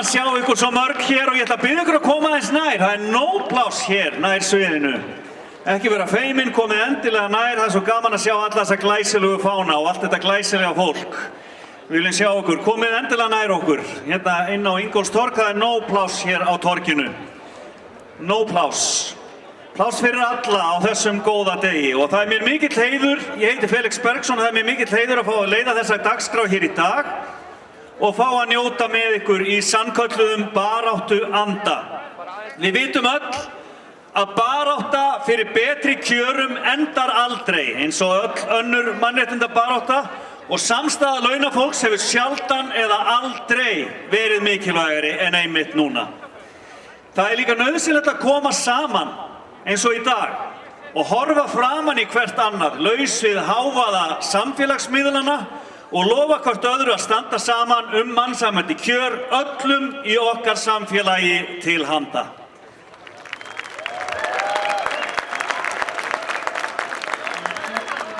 að sjá ykkur svo mörg hér og ég ætla að biðja ykkur að koma aðeins nær. Það nóg pláss hér nær sviðinu. Ekki vera feimin, komið endilega nær. Það svo gaman að sjá alla þessa glæsilegu fána og allt þetta glæsilega fólk. Við viljum sjá ykkur. Komið endilega nær okkur. Hérna inn á Ingólfstorg, það nóg pláss hér á torginu. Nóg pláss. Pláss fyrir alla á þessum góða degi og það mér mikill heiður. Ég heiti Felix Bergsson og það mér mikill heiður að fá að leiða þessa dagskrá hér í dag og fá að njóta með ykkur í sannkölluðum baráttu anda. Við vitum öll að barátta fyrir betri kjörum endar aldrei eins og öll önnur mannréttindabarátta og samstaða launafólks hefur sjaldan eða aldrei verið mikilvægari en einmitt núna. Það líka nauðsynlegt að koma saman eins og í dag og horfa framan í hvert annað, laus við hávaða samfélagsmiðlana og lofa hvort öðru að standa saman mannsæmandi kjör öllum í okkar samfélagi til handa.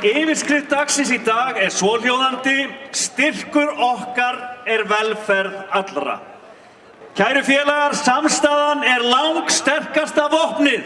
Yfirskrift dagsins í dag svohljóðandi: Styrkur okkar velferð allra. Kæru félagar, samstaðan langsterkasta vopnið.